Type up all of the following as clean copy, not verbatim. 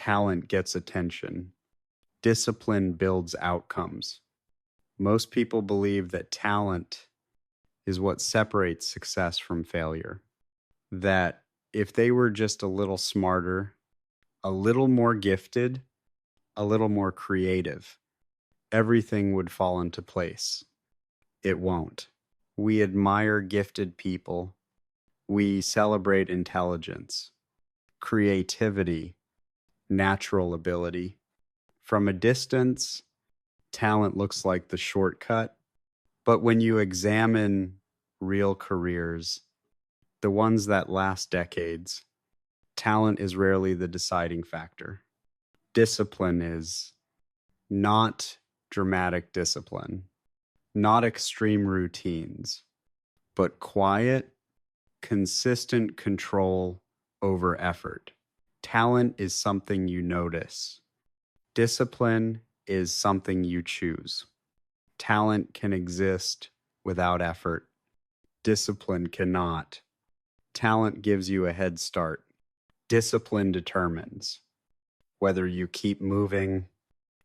talent gets attention. Discipline builds outcomes. Most people believe that talent is what separates success from failure. That if they were just a little smarter, a little more gifted, a little more creative, everything would fall into place. It won't. We admire gifted people. We celebrate intelligence, creativity, natural ability. From a distance, talent looks like the shortcut, but when you examine real careers, the ones that last decades, talent is rarely the deciding factor. Discipline is. Not dramatic discipline, not extreme routines, but quiet, consistent control over effort. Talent is something you notice. Discipline is something you choose. Talent can exist without effort. Discipline cannot. Talent gives you a head start. Discipline determines whether you keep moving.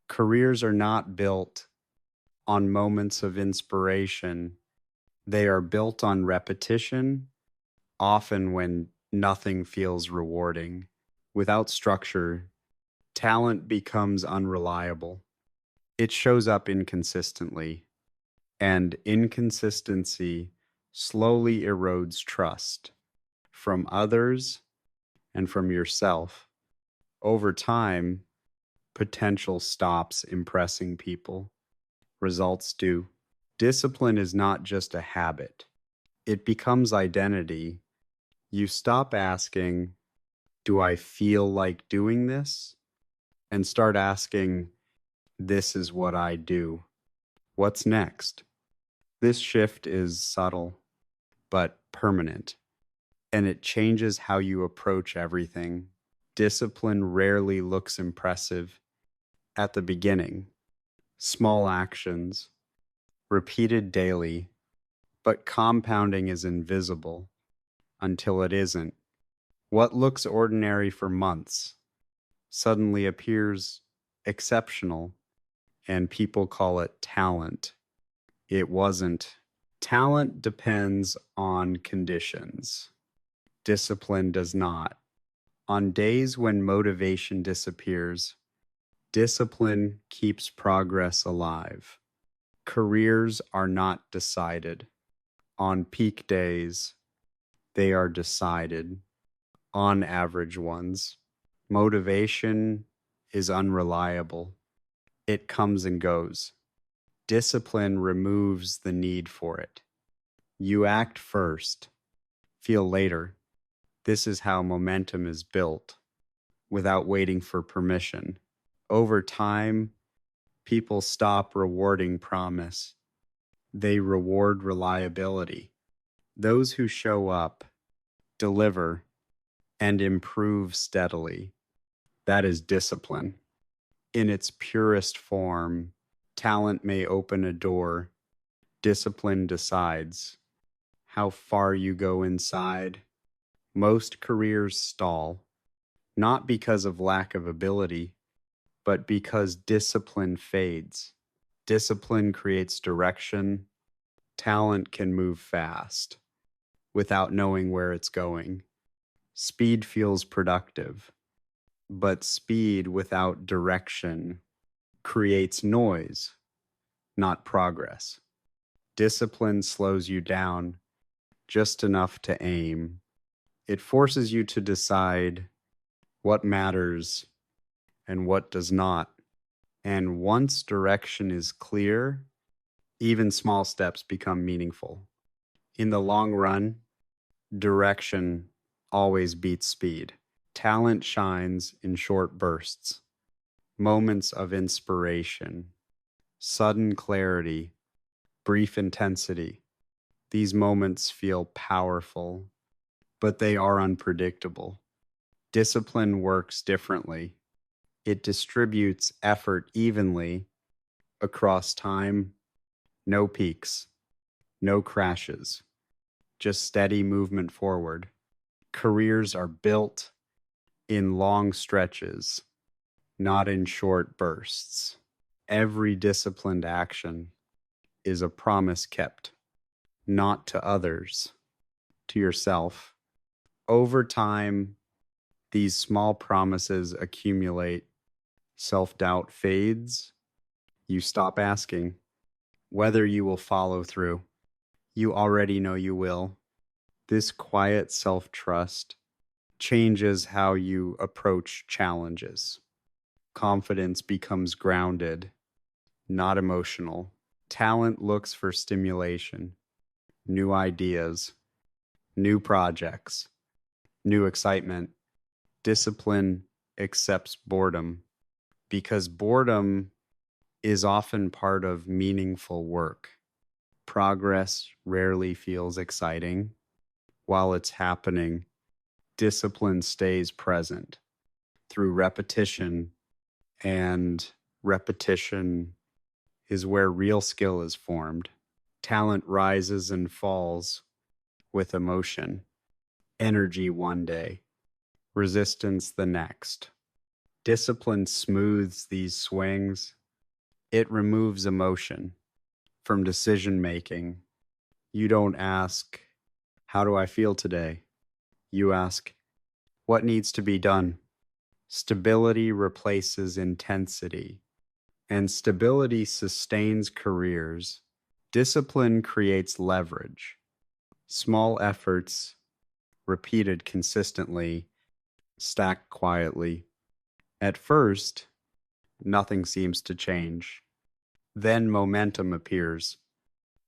Careers are not built on moments of inspiration. They are built on repetition, often when nothing feels rewarding. Without structure, talent becomes unreliable. It shows up inconsistently, and inconsistency slowly erodes trust from others and from yourself. Over time, potential stops impressing people. Results do. Discipline is not just a habit. It becomes identity. You stop asking, do I feel like doing this? And start asking, this is what I do. What's next? This shift is subtle, but permanent, and it changes how you approach everything. Discipline rarely looks impressive at the beginning. Small actions, repeated daily, but compounding is invisible until it isn't. What looks ordinary for months suddenly appears exceptional, and people call it talent. It wasn't. Talent depends on conditions. Discipline does not. On days when motivation disappears, discipline keeps progress alive. Careers are not decided. On peak days, they are decided. On average ones, motivation is unreliable. It comes and goes. Discipline removes the need for it. You act first, feel later. This is how momentum is built, without waiting for permission. Over time, people stop rewarding promise. They reward reliability. Those who show up, deliver, and improve steadily. That is discipline. In its purest form, talent may open a door. Discipline decides how far you go inside. Most careers stall, not because of lack of ability, but because discipline fades. Discipline creates direction. Talent can move fast without knowing where it's going. Speed feels productive, but speed without direction creates noise, not progress. Discipline slows you down just enough to aim. It forces you to decide what matters and what does not. And once direction is clear, even small steps become meaningful. In the long run, direction always beats speed. Talent shines in short bursts, moments of inspiration, sudden clarity, brief intensity. These moments feel powerful, but they are unpredictable. Discipline works differently. It distributes effort evenly across time. No peaks, no crashes, just steady movement forward. Careers are built in long stretches, not in short bursts. Every disciplined action is a promise kept, not to others, to yourself. Over time, these small promises accumulate. Self-doubt fades. You stop asking whether you will follow through. You already know you will. This quiet self-trust changes how you approach challenges. Confidence becomes grounded, not emotional. Talent looks for stimulation, new ideas, new projects, new excitement. Discipline accepts boredom because boredom is often part of meaningful work. Progress rarely feels exciting. While it's happening, discipline stays present through repetition, and repetition is where real skill is formed. Talent rises and falls with emotion, energy one day, resistance the next. Discipline smooths these swings. It removes emotion from decision making. You don't ask, how do I feel today? You ask, what needs to be done? Stability replaces intensity, and stability sustains careers. Discipline creates leverage. Small efforts, repeated consistently, stack quietly. At first, nothing seems to change. Then momentum appears.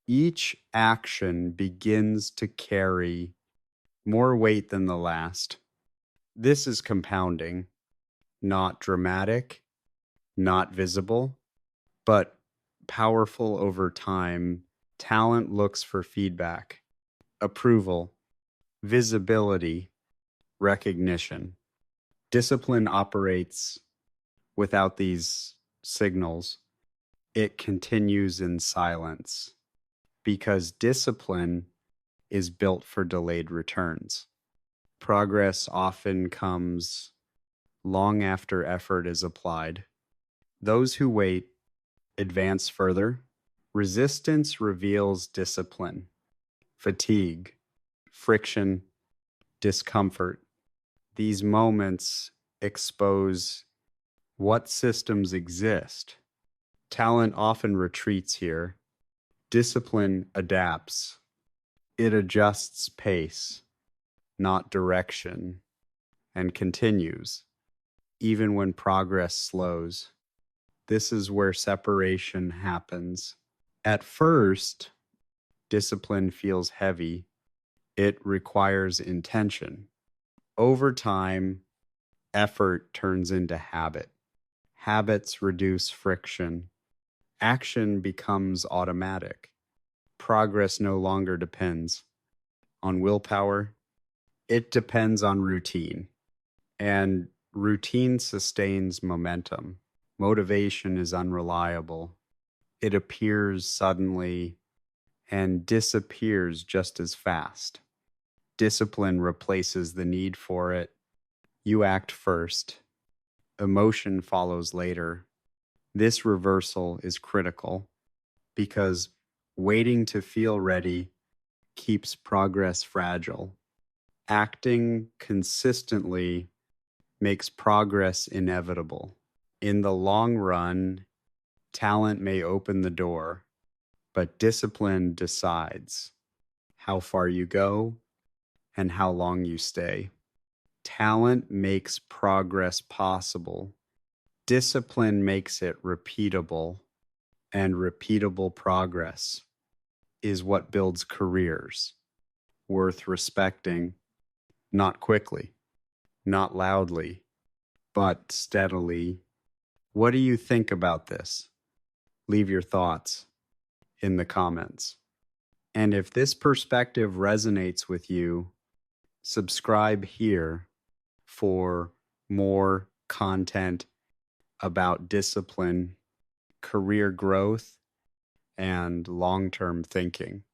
Each action begins to carry more weight than the last. This is compounding, not dramatic, not visible, but powerful over time. Talent looks for feedback, approval, visibility, recognition. Discipline operates without these signals. It continues in silence because discipline is built for delayed returns. Progress often comes long after effort is applied. Those who wait advance further. Resistance reveals discipline, fatigue, friction, discomfort. These moments expose what systems exist. Talent often retreats here. Discipline adapts. It adjusts pace, not direction, and continues, even when progress slows. This is where separation happens. At first, discipline feels heavy. It requires intention. Over time, effort turns into habit. Habits reduce friction. Action becomes automatic. Progress no longer depends on willpower. It depends on routine. And routine sustains momentum. Motivation is unreliable. It appears suddenly and disappears just as fast. Discipline replaces the need for it. You act first. Emotion follows later. This reversal is critical because waiting to feel ready keeps progress fragile. Acting consistently makes progress inevitable. In the long run, talent may open the door, but discipline decides how far you go and how long you stay. Talent makes progress possible. Discipline makes it repeatable, and repeatable progress is what builds careers worth respecting, not quickly, not loudly, but steadily. What do you think about this? Leave your thoughts in the comments. And if this perspective resonates with you, subscribe here for more content about discipline, career growth, and long-term thinking.